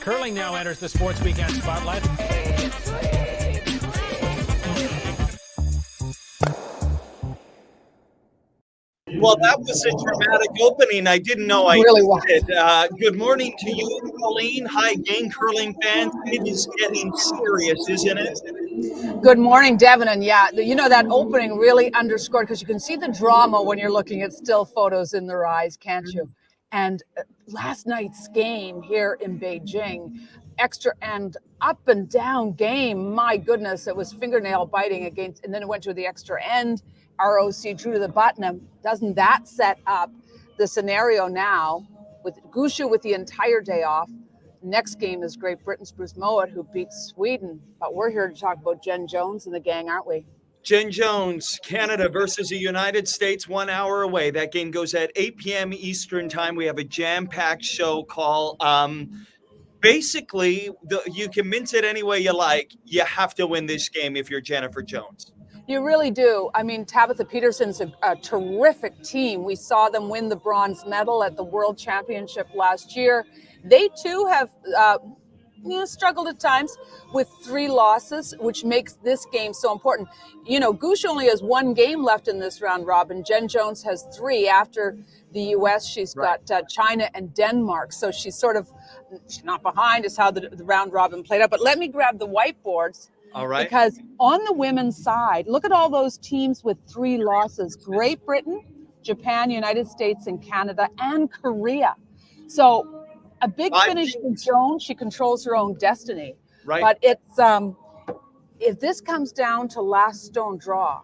Curling now enters the Sports Weekend spotlight. Well, that was a dramatic opening. I didn't know I did. Good morning to you, Colleen. Hi, Game Curling fans. It is getting serious, isn't it? Good morning, Devin. And yeah, that opening really underscored, because you can see the drama when you're looking at still photos in their eyes, can't you? And last night's game here in Beijing, extra and up and down game. My goodness, it was fingernail biting against, and then it went to the extra end. ROC drew to the button. And doesn't that set up the scenario now with Gushu with the entire day off? Next game is Great Britain's Bruce Mowat, who beats Sweden. But we're here to talk about Jen Jones and the gang, aren't we? Jen Jones, Canada versus the United States, 1 hour away. That game goes at 8 p.m. Eastern time. We have a jam-packed show call. Basically, you can mince it any way you like. You have to win this game if you're Jennifer Jones. You really do. I mean, Tabitha Peterson's a terrific team. We saw them win the bronze medal at the World Championship last year. They too have struggled at times with 3 losses, which makes this game so important. Gush only has 1 game left in this round robin. Jen Jones has 3. After the U.S., she's got China and Denmark. So she's not behind, is how the round robin played out. But let me grab the whiteboards. All right. Because on the women's side, look at all those teams with 3 losses: Great Britain, Japan, United States, and Canada, and Korea. So a big finish for Jones. She controls her own destiny. Right. But it's if this comes down to last stone draw,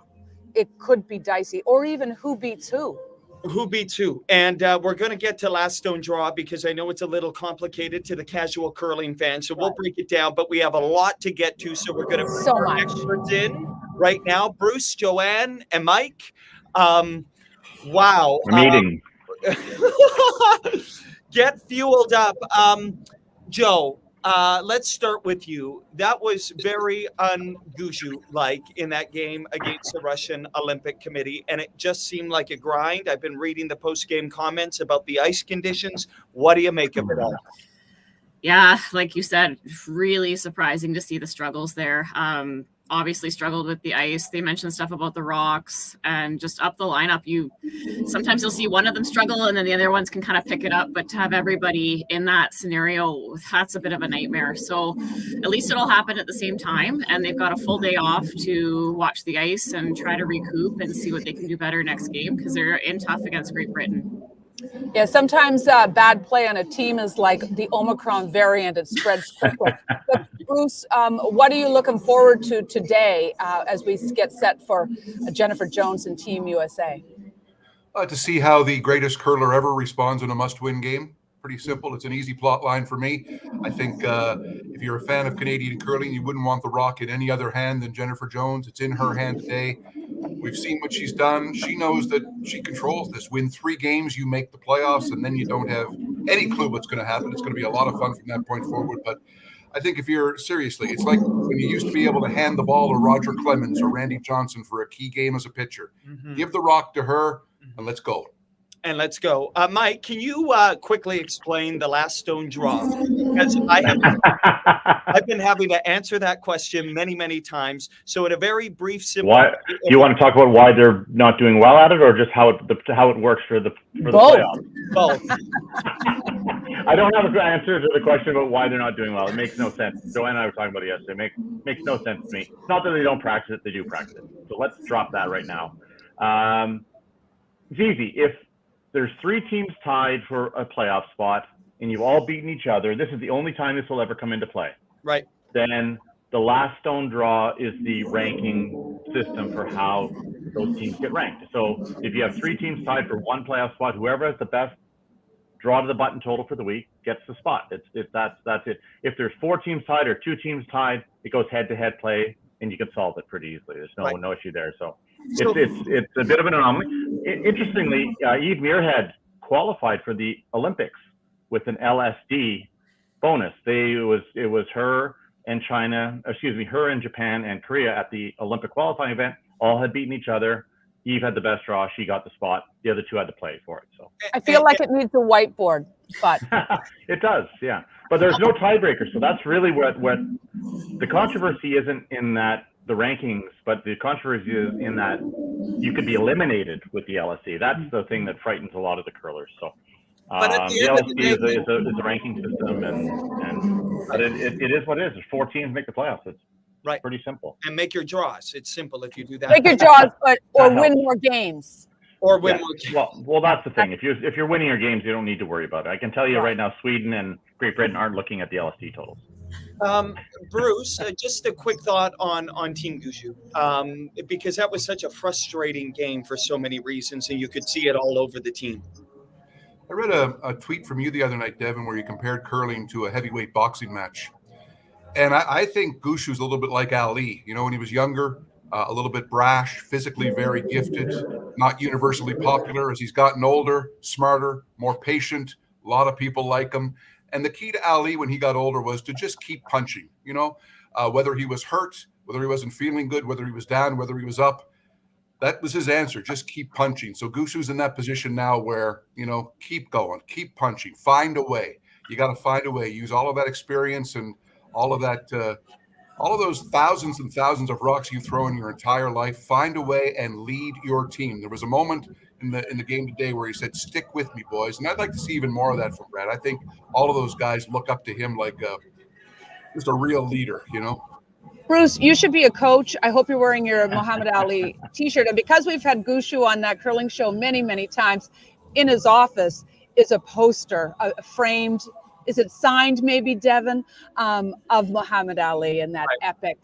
it could be dicey, or even who beats who. Who beats who? And we're going to get to last stone draw, because I know it's a little complicated to the casual curling fan. So we'll break it down, but we have a lot to get to. So we're going to bring our experts in right now. Bruce, Joanne, and Mike. Wow. Meeting. Get fueled up. Joe, let's start with you. That was very un-Gushu-like in that game against the Russian Olympic Committee, and it just seemed like a grind. I've been reading the post-game comments about the ice conditions. What do you make of it all? Yeah, like you said, really surprising to see the struggles there. Obviously struggled with the ice. They mentioned stuff about the rocks, and just up the lineup, sometimes you'll see one of them struggle and then the other ones can kind of pick it up, but to have everybody in that scenario, that's a bit of a nightmare. So at least it'll happen at the same time, and they've got a full day off to watch the ice and try to recoup and see what they can do better next game, because they're in tough against Great Britain. Yeah, sometimes bad play on a team is like the Omicron variant. It spreads quickly. But Bruce, what are you looking forward to today as we get set for Jennifer Jones and Team USA? To see how the greatest curler ever responds in a must-win game. Pretty simple. It's an easy plot line for me. I think if you're a fan of Canadian curling, you wouldn't want the rock in any other hand than Jennifer Jones. It's in her hand today. We've seen what she's done. She knows that she controls this. Win 3 games, you make the playoffs, and then you don't have any clue what's going to happen. It's going to be a lot of fun from that point forward. But I think it's like when you used to be able to hand the ball to Roger Clemens or Randy Johnson for a key game as a pitcher. Mm-hmm. Give the rock to her, and let's go. And let's go. Mike, can you quickly explain the last stone draw? Because I've been having to answer that question many, many times. So at a very brief, simple. You want to talk about why they're not doing well at it, or just how it works for the playoffs? Both. I don't have an answer to the question about why they're not doing well. It makes no sense. Joanne and I were talking about it yesterday. Makes no sense to me. It's not that they don't practice it; they do practice it. So let's drop that right now. It's easy. If there's 3 teams tied for a playoff spot, and you've all beaten each other, this is the only time this will ever come into play. Right. Then the last stone draw is the ranking system for how those teams get ranked. So if you have 3 teams tied for 1 playoff spot, whoever has the best draw to the button total for the week gets the spot. That's it. If there's 4 teams tied or 2 teams tied, it goes head-to-head play, and you can solve it pretty easily. There's no issue there. So it's a bit of an anomaly. Interestingly, Eve Muirhead qualified for the Olympics with an LSD bonus. It was her and her and Japan and Korea at the Olympic qualifying event all had beaten each other. Eve had the best draw. She got the spot. The other two had to play for it. So I feel like it needs a whiteboard, but it does, yeah. But there's no tiebreaker, so that's really what the controversy isn't in that the rankings, but the controversy is in that you could be eliminated with the LSC. That's the thing that frightens a lot of the curlers. So But at the the end of the LSC day, is a ranking system, but it is what it is. There's 4 teams make the playoffs. It's right, pretty simple. and make your draws. It's simple if you do that. make your jaws, or That win helps. more games. Or win Yeah. more. Well, that's the thing. If you're winning your games, you don't need to worry about it. I can tell you right now, Sweden and Great Britain aren't looking at the LSD totals. Bruce, just a quick thought on Team Guju, because that was such a frustrating game for so many reasons, and you could see it all over the team. I read a tweet from you the other night, Devin, where you compared curling to a heavyweight boxing match. And I think Gushu's a little bit like Ali. You know, when he was younger, a little bit brash, physically very gifted, not universally popular. As he's gotten older, smarter, more patient, a lot of people like him. And the key to Ali when he got older was to just keep punching, you know, whether he was hurt, whether he wasn't feeling good, whether he was down, whether he was up. That was his answer. Just keep punching. So Gushu's in that position now where, you know, keep going, keep punching, find a way. You got to find a way. Use all of that experience and all of that, all of those thousands and thousands of rocks you throw in your entire life. Find a way and lead your team. There was a moment in the game today where he said, "Stick with me, boys," and I'd like to see even more of that from Brad. I think all of those guys look up to him like just a real leader, you know. Bruce, you should be a coach. I hope you're wearing your Muhammad Ali t-shirt. And because we've had Gushu on that curling show many, many times, in his office is a poster, framed, is it signed maybe, Devin, of Muhammad Ali in that epic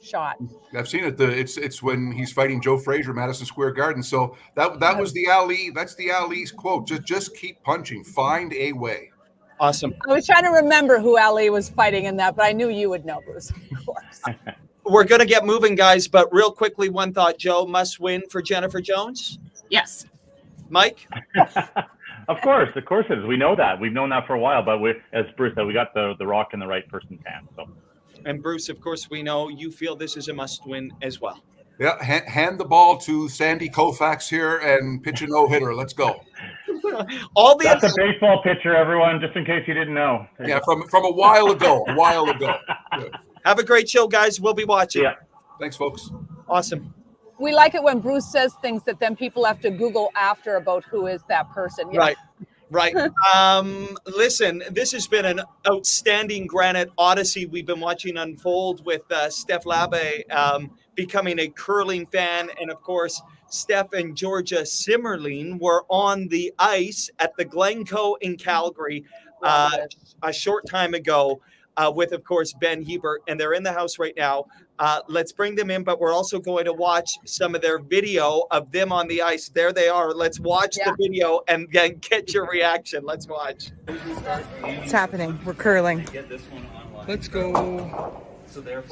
shot. I've seen it. It's when he's fighting Joe Frazier, Madison Square Garden. So that was the Ali. That's the Ali's quote. Just keep punching. Find a way. Awesome. I was trying to remember who Ali was fighting in that, but I knew you would know, Bruce, of course. We're going to get moving, guys, but real quickly, one thought. Joe, must win for Jennifer Jones? Yes. Mike? Of course it is. We know that. We've known that for a while, but as Bruce said, we got the rock in the right person's hand. So. And Bruce, of course, we know you feel this is a must-win as well. Yeah, hand the ball to Sandy Koufax here and pitch a no-hitter. Let's go. That's a baseball pitcher, everyone, just in case you didn't know. Yeah, from a while ago. Good. Have a great show, guys. We'll be watching. Yeah. Thanks, folks. Awesome. We like it when Bruce says things that then people have to Google after about who is that person. Yeah. Right. Listen, this has been an outstanding Granite Odyssey we've been watching unfold with Steph Labbe becoming a curling fan. And of course, Steph and Georgia Simmerling were on the ice at the Glencoe in Calgary a short time ago with, of course, Ben Hebert. And they're in the house right now. Let's bring them in, but we're also going to watch some of their video of them on the ice. There they are. Let's watch the video and then get your reaction. Let's watch. It's happening. We're curling. Let's go.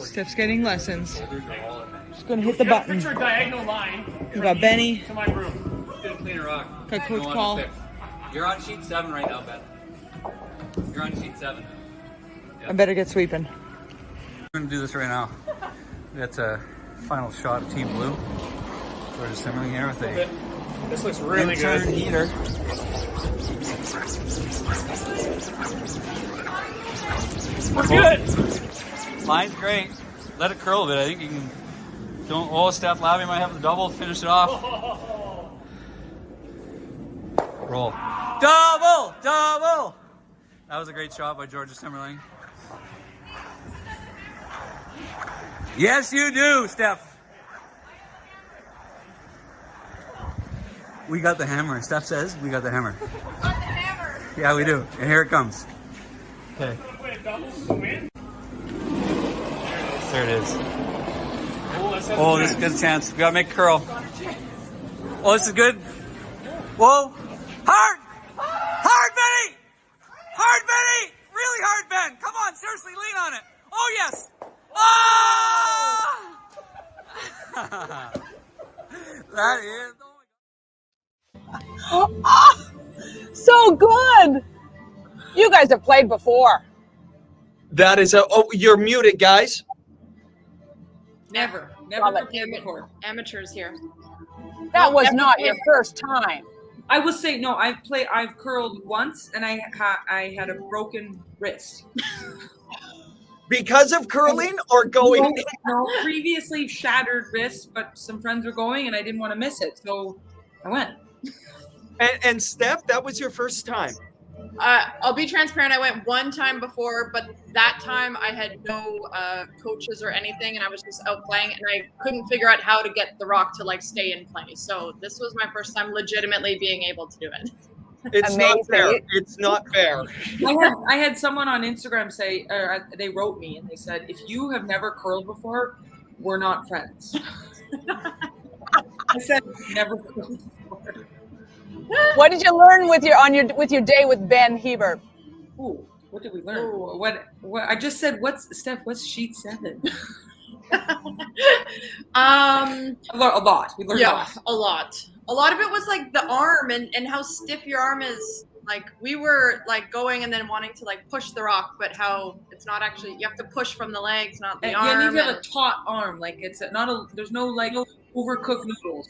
Steph's getting lessons. Just going to hit the button. Picture a diagonal line. We got Benny. To my room. Didn't clean a rock. Got Coach Paul. You're on sheet 7 right now, Ben. You're on sheet 7. I better get sweeping. We're going to do this right now. That's a final shot of Team Blue. Georgia Simmerling here with a This looks really intern good. heater. We're good. Line's great. Let it curl a bit. I think you can. Don't. Oh, Steph Labbe might have the double. Finish it off. Roll. Double. That was a great shot by Georgia Simmerling. Yes, you do, Steph. We got the hammer. Steph says we got the hammer. We got the hammer. Yeah, we do. And here it comes. Okay. There it is. Oh, this is a good chance. We gotta make a curl. Oh, this is good. Whoa. Hard! Hard, Benny! Hard, Benny! Really hard, Ben. Come on, seriously, lean on it. Oh, yes. Oh! That is. Oh, so good. You guys have played before. That is you're muted, guys. Never Love it. prepared before. Amateurs here. That was never not did. your first time. I will say no. I've curled once, and I had a broken wrist. Because of curling or going? No, previously shattered wrist, but some friends were going, and I didn't want to miss it, so I went. And Steph, that was your first time. I'll be transparent. I went one time before, but that time I had no coaches or anything, and I was just out playing, and I couldn't figure out how to get the rock to like stay in play. So this was my first time legitimately being able to do it. It's Amazing. not fair. It's not fair. I had someone on Instagram say, they wrote me and they said, if you have never curled before, we're not friends. I said, never curled before. What did you learn with your day with Ben Heber? Ooh, what did we learn? What I just said, what's sheet 7? A lot. We learned a lot. A lot of it was like the arm and how stiff your arm is. Like we were like going and then wanting to like push the rock, but how it's not actually, you have to push from the legs, not the arm. Yeah, you need to have a taut arm. Like there's no like overcooked noodles.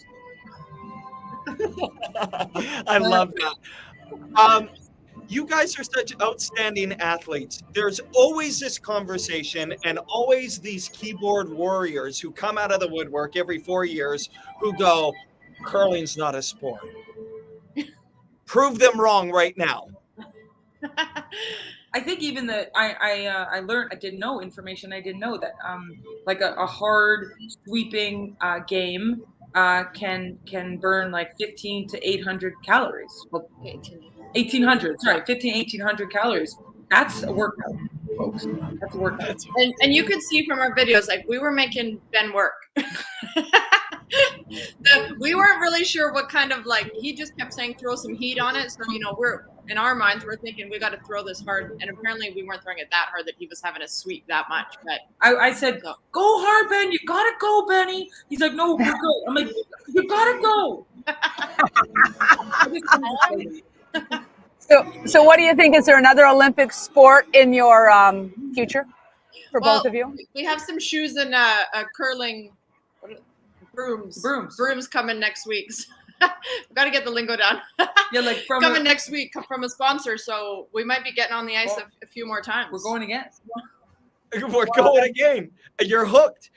I love that. You guys are such outstanding athletes. There's always this conversation and always these keyboard warriors who come out of the woodwork every 4 years who go, curling's not a sport. Prove them wrong right now. I think even that I learned, I didn't know information. I didn't know that like a hard sweeping game can burn like 15 to 800 calories. Well, 1800, sorry, 1800 calories. That's a workout, folks. That's a workout. And you could see from our videos, like we were making Ben work. We weren't really sure what kind of, like, he just kept saying throw some heat on it. So, you know, we're in our minds, we're thinking we got to throw this hard. And apparently we weren't throwing it that hard that he was having to sweep that much. But I said, go hard, Ben. You got to go, Benny. He's like, no, we're good. I'm like, you got to go. So what do you think? Is there another Olympic sport in your future for both of you? We have some shoes and curling brooms coming next week. So we've got to get the lingo down. Yeah, like coming next week from a sponsor, so we might be getting on the ice a few more times. We're going again. We're going again. You're hooked.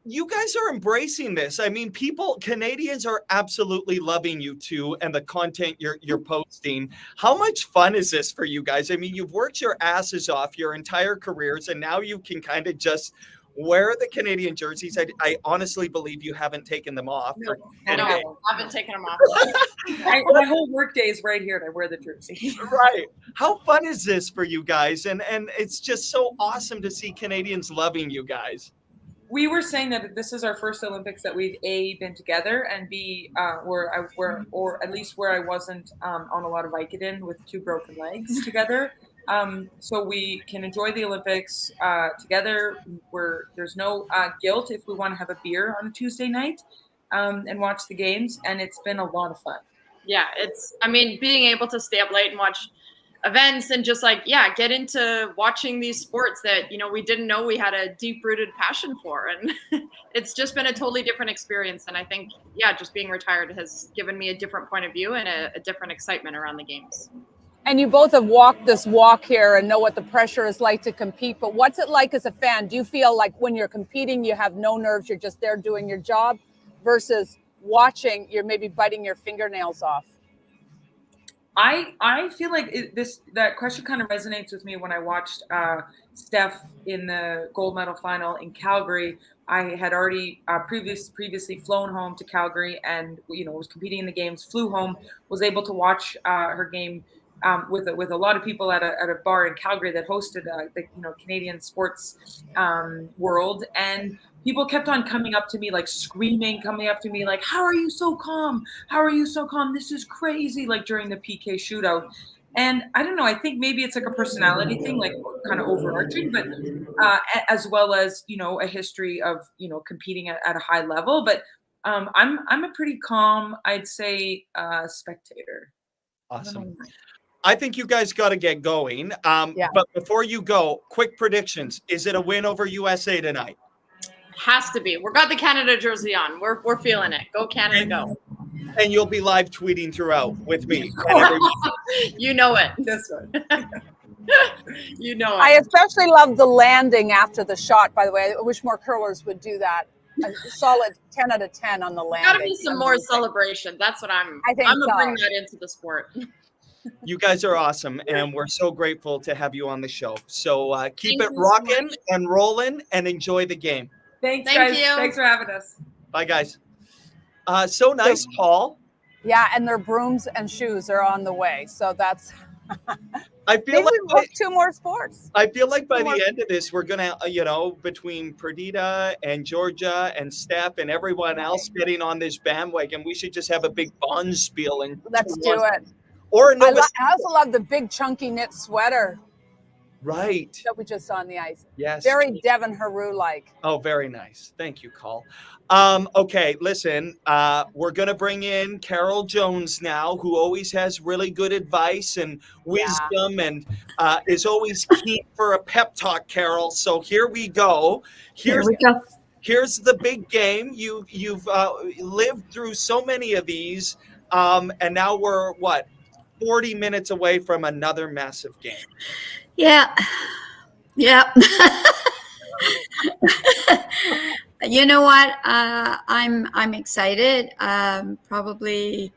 You guys are embracing this. I mean, Canadians are absolutely loving you too, and the content you're posting. How much fun is this for you guys? I mean, you've worked your asses off your entire careers, and now you can kind of just wear the Canadian jerseys. I honestly believe you haven't taken them off. No, I haven't taken them off. My whole work day is right here, and I wear the jersey. Right. How fun is this for you guys? And it's just so awesome to see Canadians loving you guys. We were saying that this is our first Olympics that we've been together, and or at least where I wasn't on a lot of Vicodin with 2 broken legs together. So we can enjoy the Olympics together. There's no guilt if we want to have a beer on a Tuesday night and watch the games, and it's been a lot of fun. Yeah, being able to stay up late and watch events and just get into watching these sports that, you know, we didn't know we had a deep-rooted passion for, and it's just been a totally different experience. And I think, just being retired has given me a different point of view and a different excitement around the games. And you both have walked this walk here and know what the pressure is like to compete, but what's it like as a fan? Do you feel like when you're competing, you have no nerves, you're just there doing your job, versus watching, you're maybe biting your fingernails off? I feel like that question kind of resonates with me when I watched Steph in the gold medal final in Calgary. I had already previously flown home to Calgary, and was competing in the games. Flew home, was able to watch her game with a lot of people at a bar in Calgary that hosted the Canadian sports world, and people kept on coming up to me, like screaming, like, how are you so calm? How are you so calm? This is crazy, like during the PK shootout. And I don't know, I think maybe it's like a personality thing, like kind of overarching, but as well as, a history of, competing at a high level. But I'm a pretty calm, I'd say, spectator. Awesome. I think you guys got to get going. But before you go, quick predictions. Is it a win over USA tonight? Has to be. We've got the Canada jersey on. We're feeling it. Go Canada, go. And you'll be live tweeting throughout with me. And everyone. You know it. This one. You know it. I especially love the landing after the shot, by the way. I wish more curlers would do that. A solid 10 out of 10 on the landing. Gotta be some more celebration. That's what I'm I think gonna so. bring that into the sport. You guys are awesome, and we're so grateful to have you on the show. So keep Thank it you so rocking much. and rolling, and enjoy the game. Thanks, Thank guys. you. Thanks for having us. Bye, guys. So nice, Paul. Yeah, and their brooms and shoes are on the way. So that's I feel maybe like we book 2 more sports. I feel like by the end of this, we're gonna, between Perdita and Georgia and Steph and everyone else getting on this bandwagon, we should just have a big bonspiel and Let's do it. Or I also love the big chunky knit sweater right. that we just saw on the ice. Yes. Very Devon Haru-like. Oh, very nice. Thank you, Call. Okay, listen, we're going to bring in Carol Jones now, who always has really good advice and wisdom and is always keen for a pep talk, Carol. So here we go. Here's the big game. You've lived through so many of these, and now we're, 40 minutes away from another massive game. Yeah. You know what? I'm excited. Probably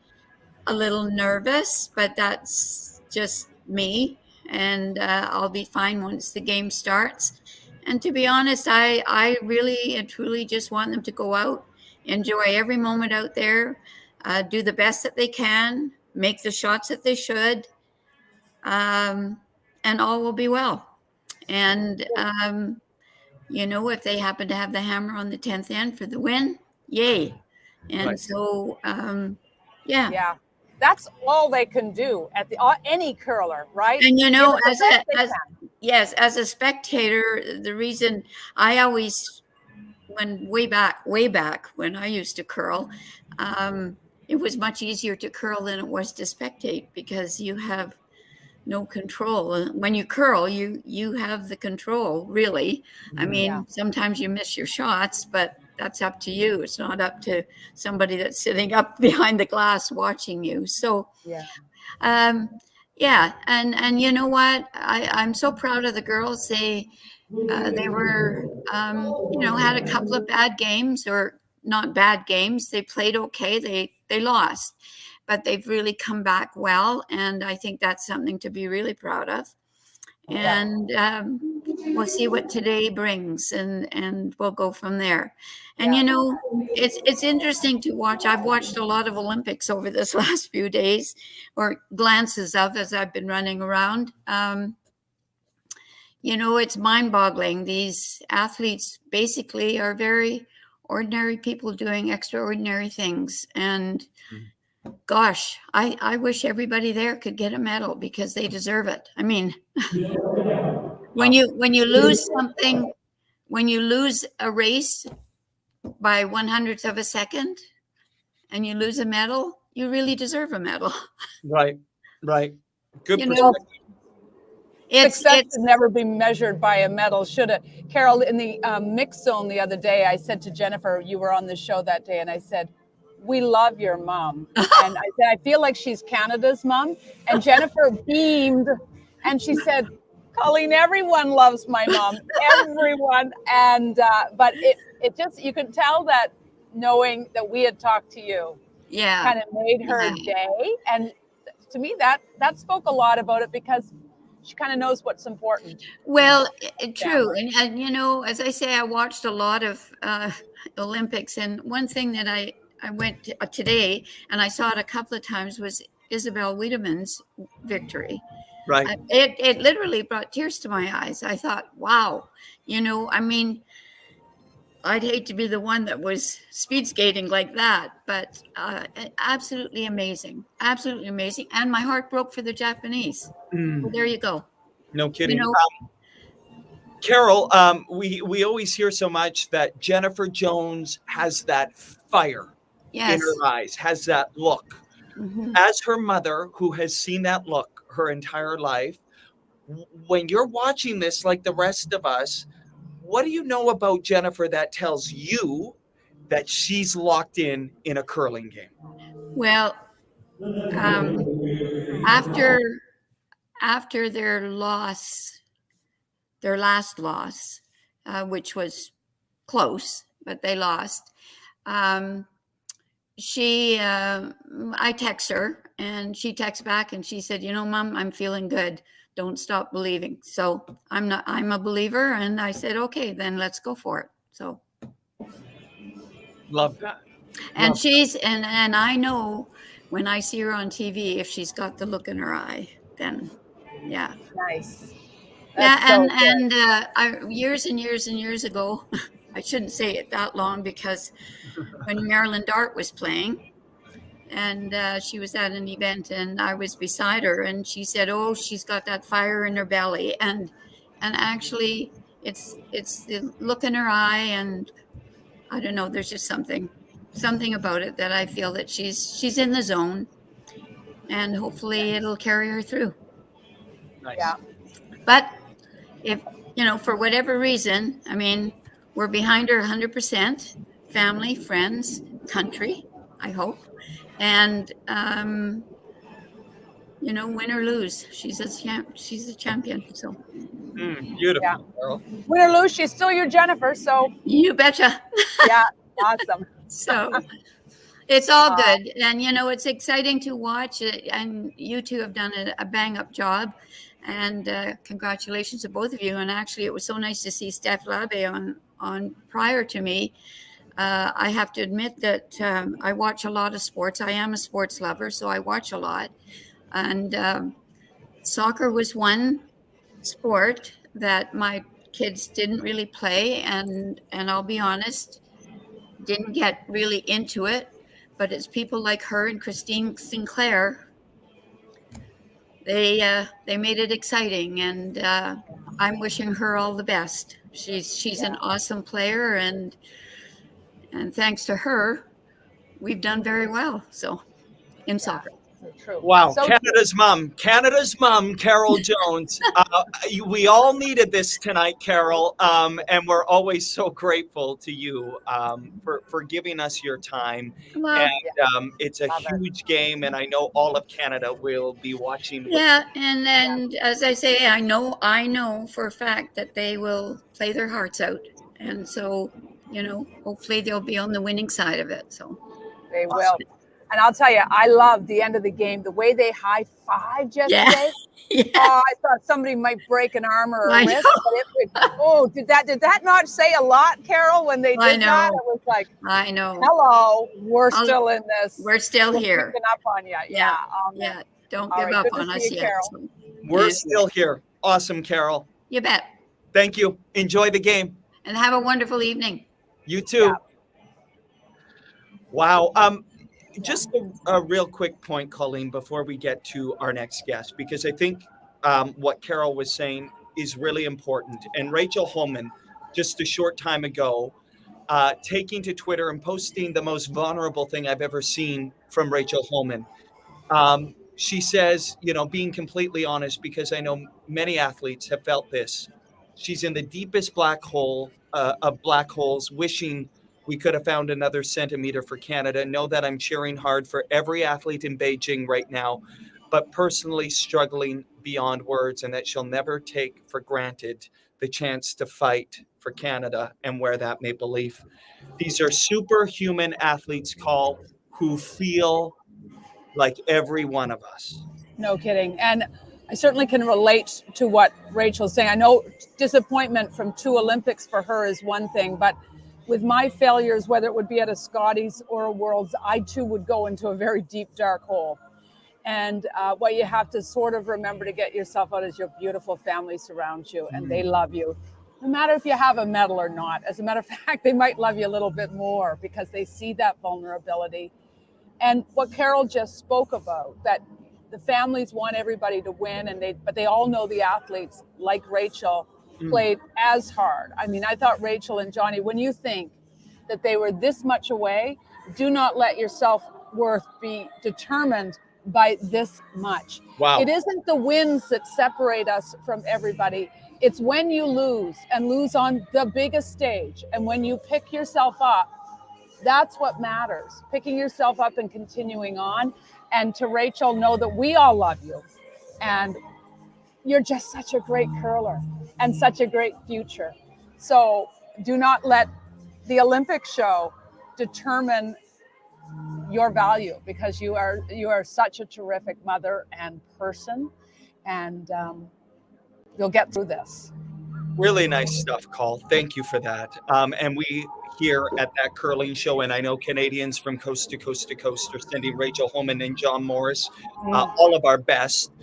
a little nervous, but that's just me. And I'll be fine once the game starts. And to be honest, I really and truly just want them to go out, enjoy every moment out there, do the best that they can, make the shots that they should, and all will be well. And if they happen to have the hammer on the 10th end for the win, yay. And so, Yeah, that's all they can do at any curler, right? And as a spectator, the reason I always, way back when I used to curl, it was much easier to curl than it was to spectate because you have no control. When you curl, you have the control, really. I mean, sometimes you miss your shots, but that's up to you. It's not up to somebody that's sitting up behind the glass watching you. So, and you know what? I'm so proud of the girls. They were, had a couple of bad games, or not bad games. They played okay. They lost, but they've really come back well. And I think that's something to be really proud of. And we'll see what today brings, and we'll go from there. And, it's interesting to watch. I've watched a lot of Olympics over this last few days, or glances of, as I've been running around. It's mind-boggling. These athletes basically are very ordinary people doing extraordinary things. And gosh, I wish everybody there could get a medal because they deserve it. I mean, when you lose something, when you lose a race by 1/100th of a second and you lose a medal, you really deserve a medal. Right. Good perspective. Success should never be measured by a medal, should it? Carol, in the mix zone the other day, I said to Jennifer, you were on the show that day, and I said, we love your mom. And I said, I feel like she's Canada's mom. And Jennifer beamed, and she said, Colleen, everyone loves my mom, everyone. And but it just, you could tell that knowing that we had talked to you, kind of made her day. And to me, that spoke a lot about it, because she kind of knows what's important. Well, true. And as I say, I watched a lot of Olympics. And one thing that I went to, today, and I saw it a couple of times, was Isabel Wiedemann's victory. Right. It literally brought tears to my eyes. I thought, wow, I mean, I'd hate to be the one that was speed skating like that, but absolutely amazing. Absolutely amazing. And my heart broke for the Japanese. Well, there you go. No kidding. Carol, we always hear so much that Jennifer Jones has that fire in her eyes, has that look. Mm-hmm. As her mother, who has seen that look her entire life, when you're watching this like the rest of us, what do you know about Jennifer that tells you that she's locked in a curling game? Well, after their last loss, which was close, but they lost. I text her and she texts back and she said, Mom, I'm feeling good. Don't stop believing. So I'm a believer. And I said, okay, then let's go for it. So. Love that. And and I know when I see her on TV, if she's got the look in her eye, then yeah. Nice. That's so years and years and years ago, I shouldn't say it that long, because when Marilyn Dart was playing, and she was at an event, and I was beside her, and she said, "Oh, she's got that fire in her belly," and actually, it's the look in her eye, and I don't know. There's just something about it that I feel that she's in the zone, and hopefully it'll carry her through. Nice. Yeah. But if, for whatever reason, I mean, we're behind her 100%, family, friends, country, I hope. And, win or lose, she's a champion. So Beautiful, Yeah. Carol. Win or lose, she's still your Jennifer. So you betcha. yeah, awesome. So it's all good. And, it's exciting to watch it. And you two have done a bang-up job. And congratulations to both of you. And actually, it was so nice to see Steph Labbe on prior to me. I have to admit that I watch a lot of sports. I am a sports lover, so I watch a lot. And soccer was one sport that my kids didn't really play. And I'll be honest, didn't get really into it. But it's people like her and Christine Sinclair. They made it exciting, and I'm wishing her all the best. She's an awesome player, and thanks to her, we've done very well. So in soccer. True. Wow, So Canada's mom, Carol Jones. We all needed this tonight, Carol, and we're always so grateful to you for giving us your time. Well, And it's a huge game, and I know all of Canada will be watching. Yeah, and as I say, I know for a fact that they will play their hearts out, and so hopefully they'll be on the winning side of it. So they will. And I'll tell you, I love the end of the game, the way they high-fived yesterday. Yeah. Oh, I thought somebody might break an arm or a I wrist. know. Did that not say a lot, Carol, when they did that? It was like, I know. Hello, we're still in this. We're still here. Picking up on you. Yeah. Yeah. Don't All give right, up good to on see us you, yet. Carol. So. We're still here. Awesome, Carol. You bet. Thank you. Enjoy the game. And have a wonderful evening. You too. Yeah. Wow. Just a real quick point, Colleen, before we get to our next guest, because I think what Carol was saying is really important. And Rachel Holman, just a short time ago, taking to Twitter and posting the most vulnerable thing I've ever seen from Rachel Holman. She says, being completely honest, because I know many athletes have felt this. She's in the deepest black hole of black holes, wishing we could have found another centimeter for Canada. Know that I'm cheering hard for every athlete in Beijing right now, but personally struggling beyond words, and that she'll never take for granted the chance to fight for Canada and wear that maple leaf. These are superhuman athletes, who feel like every one of us. No kidding. And I certainly can relate to what Rachel's saying. I know disappointment from 2 Olympics for her is one thing, but with my failures, whether it would be at a Scotties or a Worlds, I too would go into a very deep, dark hole. And what you have to sort of remember to get yourself out is your beautiful family surrounds you, and they love you. No matter if you have a medal or not. As a matter of fact, they might love you a little bit more because they see that vulnerability. And what Carol just spoke about, that the families want everybody to win, but they all know the athletes, like Rachel, played as hard. I mean, I thought Rachel and Johnny, when you think that they were this much away, do not let your self-worth be determined by this much. Wow. It isn't the wins that separate us from everybody. It's when you lose and lose on the biggest stage. And when you pick yourself up, that's what matters. Picking yourself up and continuing on. And to Rachel, know that we all love you. And you're just such a great curler and such a great future. So do not let the Olympic show determine your value, because you are such a terrific mother and person, and you'll get through this. Really nice stuff, Call. Thank you for that. And we here at That Curling Show, and I know Canadians from coast to coast to coast are sending Rachel Homan and John Morris all of our best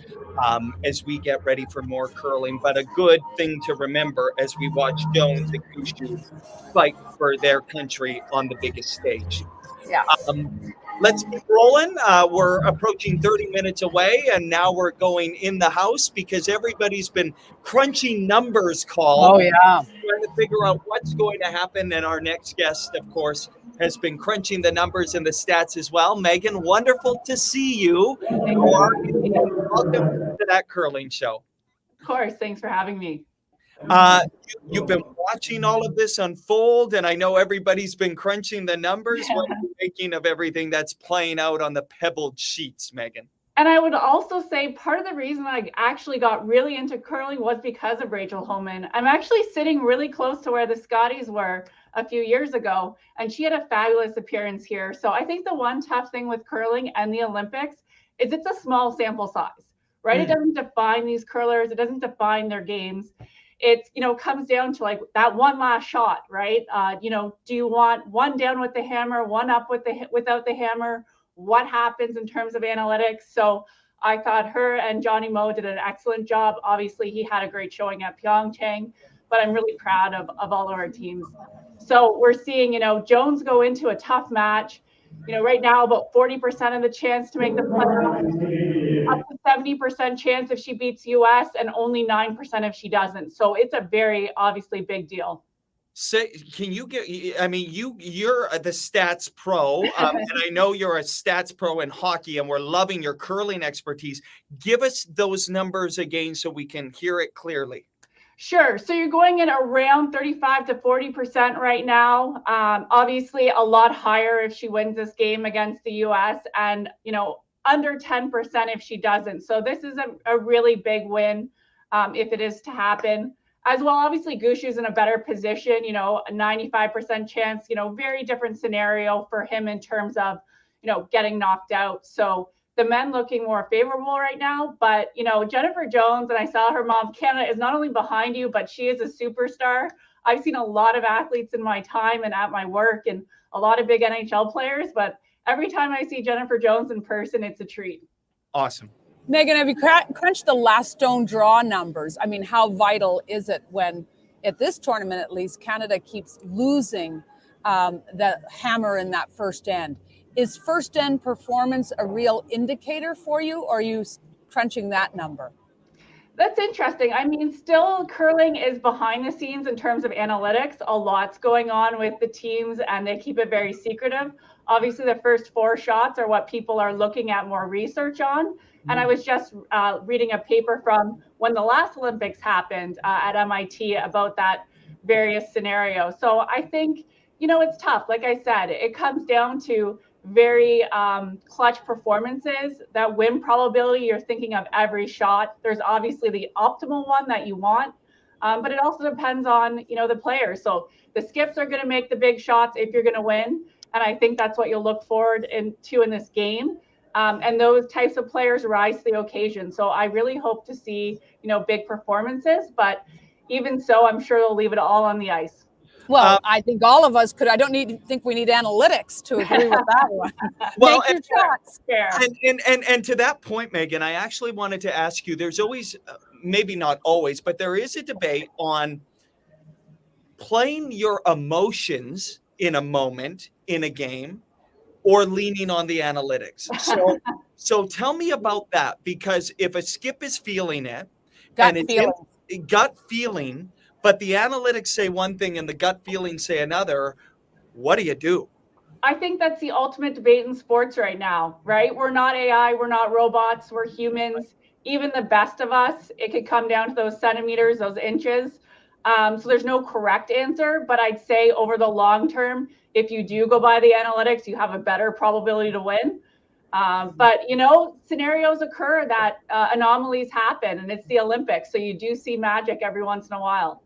as we get ready for more curling. But a good thing to remember as we watch Jones and Gushu fight for their country on the biggest stage. Yeah. Let's keep rolling. We're approaching 30 minutes away, and now we're going in the house because everybody's been crunching numbers, Call. Oh, yeah. Trying to figure out what's going to happen. And our next guest, of course, has been crunching the numbers and the stats as well. Megan, wonderful to see you. How are you? And welcome to That Curling Show. Of course. Thanks for having me. You've been watching all of this unfold, and I know everybody's been crunching the numbers. What are you making of everything that's playing out on the pebbled sheets, Megan? And I would also say part of the reason I actually got really into curling was because of Rachel Homan. I'm actually sitting really close to where the Scotties were a few years ago, and she had a fabulous appearance here. So I think the one tough thing with curling and the Olympics is it's a small sample size, right? It doesn't define these curlers. It doesn't define their games. It's, comes down to like that one last shot, right? Do you want one down with the hammer, one up without the hammer? What happens in terms of analytics? So I thought her and Johnny Moe did an excellent job. Obviously, he had a great showing at Pyeongchang, but I'm really proud of all of our teams. So we're seeing, Jones go into a tough match. Right now, about 40% of the chance to make the playoffs, up to 70% chance if she beats US, and only 9% if she doesn't. So it's a very obviously big deal. Can you you're the stats pro, and I know you're a stats pro in hockey, and we're loving your curling expertise. Give us those numbers again so we can hear it clearly. Sure. So you're going in around 35 to 40% right now. Obviously, a lot higher if she wins this game against the US, and under 10% if she doesn't. So this is a really big win if it is to happen. As well, obviously, Gushu's in a better position, a 95% chance, very different scenario for him in terms of, getting knocked out. So the men looking more favorable right now. But, Jennifer Jones, and I saw her mom, Canada, is not only behind you, but she is a superstar. I've seen a lot of athletes in my time and at my work, and a lot of big NHL players. But every time I see Jennifer Jones in person, it's a treat. Awesome. Megan, have you crunched the last stone draw numbers? I mean, how vital is it when, at this tournament at least, Canada keeps losing the hammer in that first end? Is first end performance a real indicator for you, or are you crunching that number? That's interesting. I mean, still curling is behind the scenes in terms of analytics. A lot's going on with the teams, and they keep it very secretive. Obviously, the first 4 shots are what people are looking at more research on. And I was just reading a paper from when the last Olympics happened at MIT about that various scenario. So I think, it's tough. Like I said, it comes down to very clutch performances. That win probability, you're thinking of every shot. There's obviously the optimal one that you want, but it also depends on, the players. So the skips are going to make the big shots if you're going to win. And I think that's what you'll look forward to in this game. And those types of players rise to the occasion. So I really hope to see, big performances. But even so, I'm sure they'll leave it all on the ice. Well, I think all of us could. I don't think we need analytics to agree with that one. Well, Make your shots. And to that point, Megan, I actually wanted to ask you, there's always, maybe not always, but there is a debate on playing your emotions in a moment in a game or leaning on the analytics. So tell me about that, because if a skip is feeling it, gut feeling, but the analytics say one thing and the gut feeling say another, what do you do? I think that's the ultimate debate in sports right now, right? We're not AI, we're not robots, we're humans. Even the best of us, it could come down to those centimeters, those inches. So there's no correct answer, but I'd say over the long term, if you do go by the analytics, you have a better probability to win. But scenarios occur that anomalies happen, and it's the Olympics, so you do see magic every once in a while.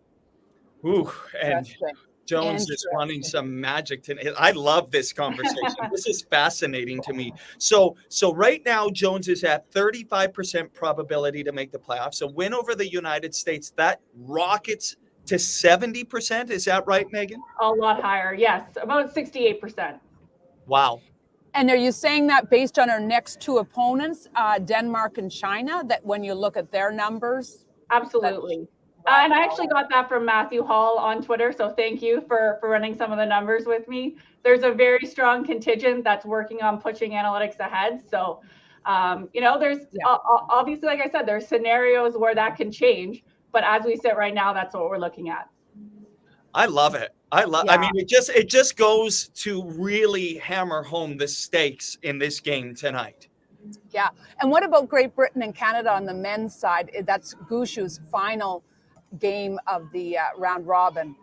Ooh, and Interesting. Jones is wanting some magic tonight. I love this conversation. This is fascinating to me. So right now, Jones is at 35% probability to make the playoffs. So win over the United States, that rockets to 70%. Is that right, Megan? A lot higher, yes, about 68%. Wow. And are you saying that based on our next two opponents, Denmark and China, that when you look at their numbers? Absolutely. And I actually got that from Matthew Hall on Twitter. So thank you for running some of the numbers with me. There's a very strong contingent that's working on pushing analytics ahead. So, there's obviously, like I said, there's scenarios where that can change. But as we sit right now, that's what we're looking at. I love it. I mean, it just goes to really hammer home the stakes in this game tonight. Yeah. And what about Great Britain and Canada on the men's side? That's Gushu's final game of the round robin.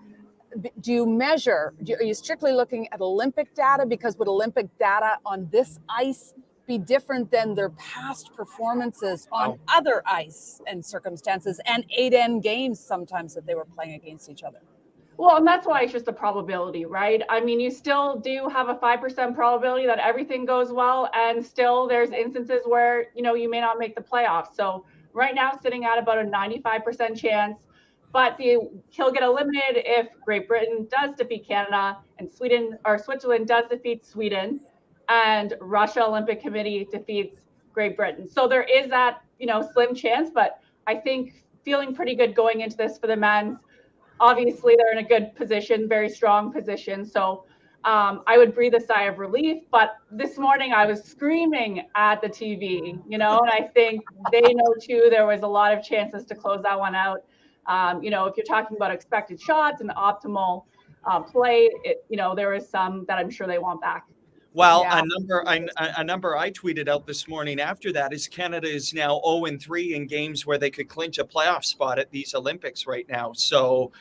Do you measure, are you strictly looking at Olympic data? Because would Olympic data on this ice be different than their past performances on other ice and circumstances, and 8N games sometimes that they were playing against each other? Well, and that's why it's just a probability, right? I mean, you still do have a 5% probability that everything goes well, and still there's instances where, you may not make the playoffs. So right now, sitting at about a 95% chance, but he'll get eliminated if Great Britain does defeat Canada and Switzerland does defeat Sweden, and Russia Olympic Committee defeats Great Britain. So there is that, slim chance, but I think feeling pretty good going into this for the men's. Obviously, they're in a good position, very strong position. So I would breathe a sigh of relief. But this morning I was screaming at the TV, and I think they know too, there was a lot of chances to close that one out. If you're talking about expected shots and optimal play, there is some that I'm sure they want back. Well, a number I tweeted out this morning after that is Canada is now 0-3 in games where they could clinch a playoff spot at these Olympics right now. So,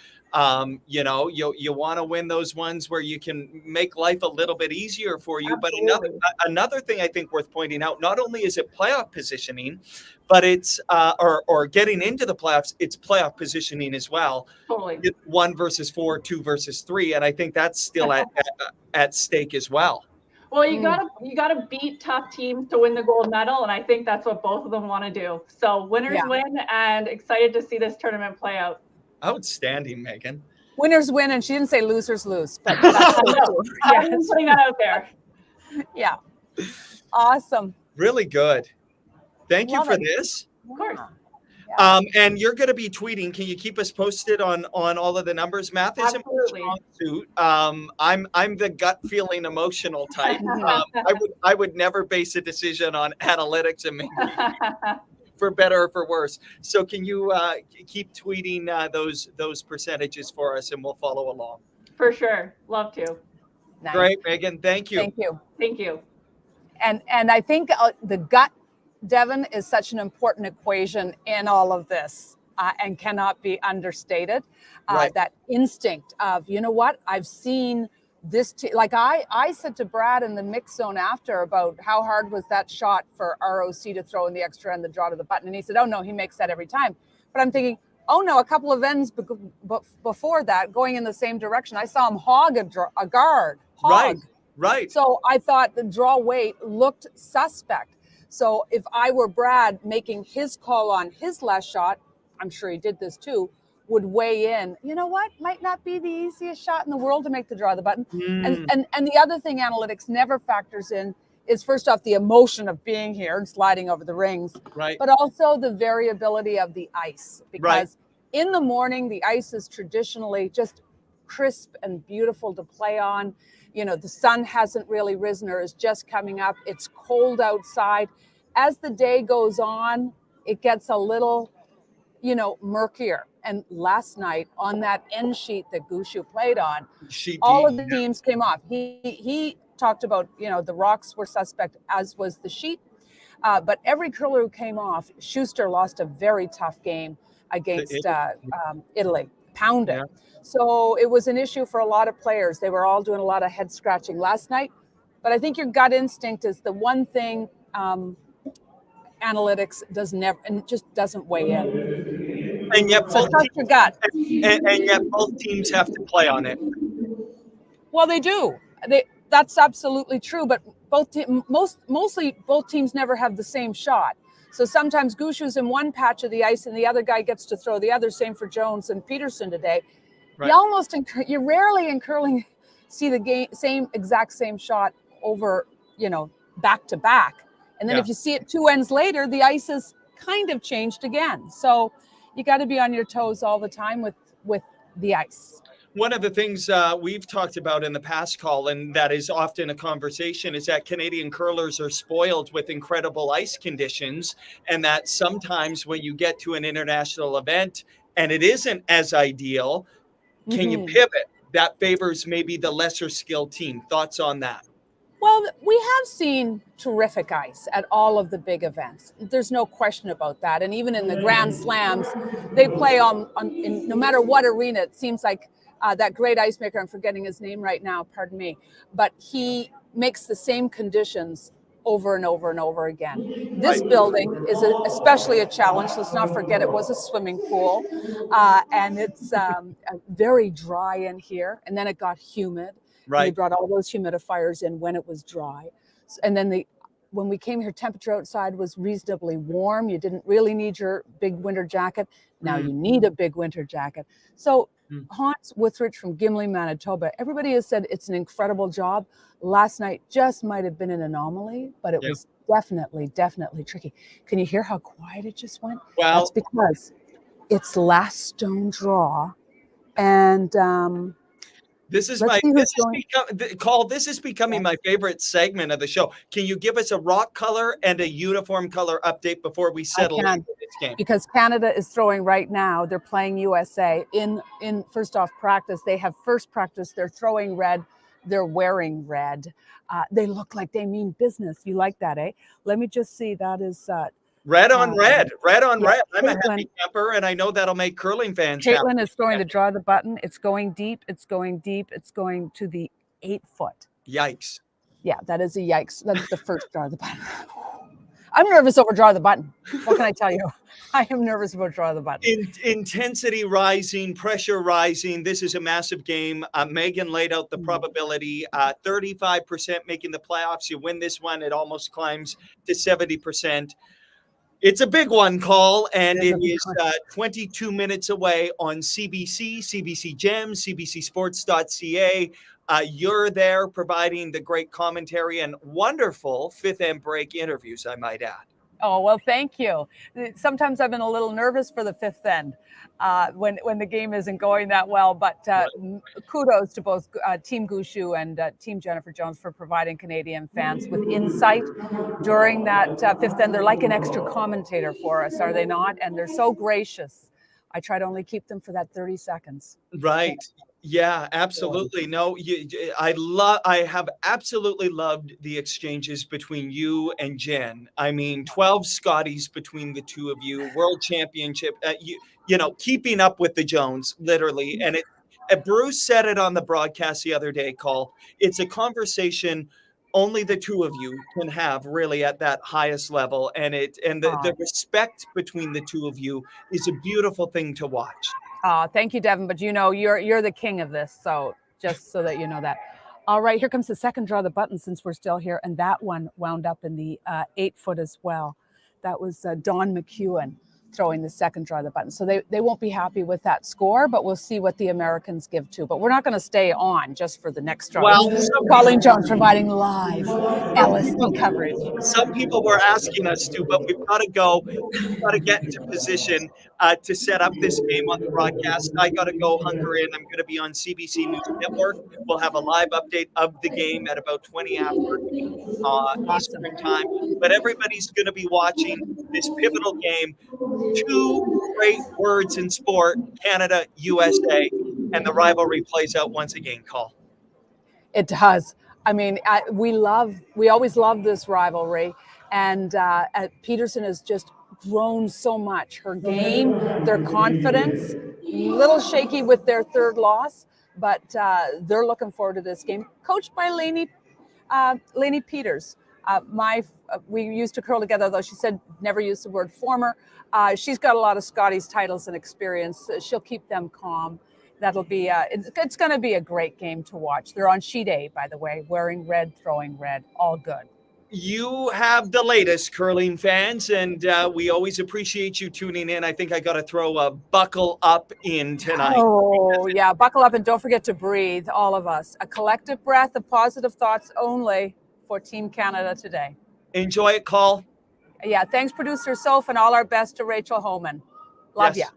you want to win those ones where you can make life a little bit easier for you. Absolutely. But another thing I think worth pointing out, not only is it playoff positioning, but it's or getting into the playoffs, it's playoff positioning as well. Totally. 1 versus 4, 2 versus 3, and I think that's still at stake as well. Well, you gotta beat tough teams to win the gold medal, and I think that's what both of them want to do. So winners win, and excited to see this tournament play out. Outstanding, Megan. Winners win, and she didn't say losers lose, but that's I'm putting that out there. Yeah, awesome. Really good. Thank you for this. Of course. And you're going to be tweeting. Can you keep us posted on all of the numbers? Math isn't my strong suit. I'm the gut feeling emotional type. I would never base a decision on analytics and maybe for better or for worse. So can you keep tweeting those percentages for us, and we'll follow along. For sure, love to. Nice. Great, Megan. Thank you. Thank you. Thank you. And I think the gut, Devin, is such an important equation in all of this and cannot be understated. Right. That instinct of, I've seen this. Like I said to Brad in the mix zone after about how hard was that shot for ROC to throw in the extra and the draw to the button. And he said, oh, no, he makes that every time. But I'm thinking, oh, no, a couple of ends before that going in the same direction. I saw him hog a guard. Right. So I thought the draw weight looked suspect. So if I were Brad making his call on his last shot, I'm sure he did this too, would weigh in. You know what? Might not be the easiest shot in the world to make the draw of the button. And the other thing analytics never factors in is, first off, the emotion of being here and sliding over the rings, but also the variability of the ice. Because in the morning, the ice is traditionally just crisp and beautiful to play on. The sun hasn't really risen or is just coming up. It's cold outside. As the day goes on, it gets a little murkier. And last night on that end sheet that Gushu played on, Sheet all D, of the teams came off. He talked about, the rocks were suspect, as was the sheet. But every curler who came off, Schuster lost a very tough game against Italy, pounded. Yeah. So it was an issue for a lot of players. They were all doing a lot of head scratching last night. But I think your gut instinct is the one thing analytics just doesn't weigh in. And yet So trust your gut. And yet both teams have to play on it. Well, they do. That's absolutely true. But mostly both teams never have the same shot. So sometimes Gushu's in one patch of the ice and the other guy gets to throw the other. Same for Jones and Peterson today. Right. You rarely in curling see the exact same shot over, back to back. And then if you see it 2 ends later, the ice has kind of changed again. So you got to be on your toes all the time with the ice. One of the things we've talked about in the past, Colin, that is often a conversation, is that Canadian curlers are spoiled with incredible ice conditions, and that sometimes when you get to an international event and it isn't as ideal, can you pivot? That favors maybe the lesser skilled team. Thoughts on that? Well, we have seen terrific ice at all of the big events. There's no question about that. And even in the Grand Slams, they play in no matter what arena. It seems like that great ice maker, I'm forgetting his name right now, pardon me, but he makes the same conditions over and over and over again. This building is especially a challenge. Let's not forget it was a swimming pool, and it's very dry in here. And then it got humid. Right. They brought all those humidifiers in when it was dry. And then when we came here, temperature outside was reasonably warm. You didn't really need your big winter jacket. Now you need a big winter jacket. So Hans Withridge from Gimli, Manitoba, everybody has said it's an incredible job. Last night just might have been an anomaly, but it was definitely tricky. Can you hear how quiet it just went? Well, that's because it's last stone draw. And this is becoming my favorite segment of the show. Can you give us a rock color and a uniform color update before we settle into this game? Because Canada is throwing right now. They're playing USA in first off practice. They have first practice. They're throwing red. They're wearing red. They look like they mean business. You like that, eh? Let me just see. That is red on red. I'm a happy camper, and I know that'll make curling fans happy. Caitlin is going to draw the button. It's going deep. It's going to the 8 foot. Yikes. Yeah, that is a yikes. That's the first draw of the button. I'm nervous over draw the button. What can I tell you? I am nervous about draw the button. Intensity rising, pressure rising. This is a massive game. Megan laid out the probability, 35% making the playoffs. You win this one, it almost climbs to 70%. It's a big one, Call, and it is 22 minutes away on CBC, CBC Gems, cbcsports.ca. You're there providing the great commentary and wonderful fifth end break interviews, I might add. Oh, well, thank you. Sometimes I've been a little nervous for the fifth end when the game isn't going that well, but kudos to both Team Gushu and Team Jennifer Jones for providing Canadian fans with insight during that fifth end. They're like an extra commentator for us, are they not? And they're so gracious. I try to only keep them for that 30 seconds. Right. Yeah, absolutely. No, I have absolutely loved the exchanges between you and Jen. I mean, 12 Scotties between the two of you, world championship, keeping up with the Jones, literally. And Bruce said it on the broadcast the other day, Call. It's a conversation only the two of you can have really at that highest level. And the respect between the two of you is a beautiful thing to watch. Thank you, Devin. But you're the king of this. So just so that you know that. All right, here comes the second draw of the button since we're still here. And that one wound up in the 8 foot as well. That was Don McEwen throwing the second draw of the button. So they won't be happy with that score, but we'll see what the Americans give to. But we're not going to stay on just for the next draw. Well, Colleen Jones providing live LSD coverage. Some people were asking us to, but we've got to go. We've got to get into position. to set up this game on the broadcast. I got to go hunker in. I'm going to be on CBC News Network. We'll have a live update of the game at about 20 after Eastern time. But everybody's going to be watching this pivotal game. Two great words in sport, Canada, USA, and the rivalry plays out once again, Call. It does. I mean, we always love this rivalry. And Peterson has just grown so much. Her game, their confidence, a little shaky with their third loss, but they're looking forward to this game. Coached by Lainey Peters. We used to curl together, though she said never used the word former. She's got a lot of Scotties titles and experience. She'll keep them calm. That'll be it's going to be a great game to watch. They're on sheet A, by the way, wearing red, throwing red, all good. You have the latest, curling fans, and we always appreciate you tuning in. I think I got to throw a buckle up in tonight. Oh, yeah, buckle up and don't forget to breathe, all of us. A collective breath of positive thoughts only for Team Canada today. Enjoy it, Call. Yeah, thanks, producer Soph, and all our best to Rachel Homan. Love ya.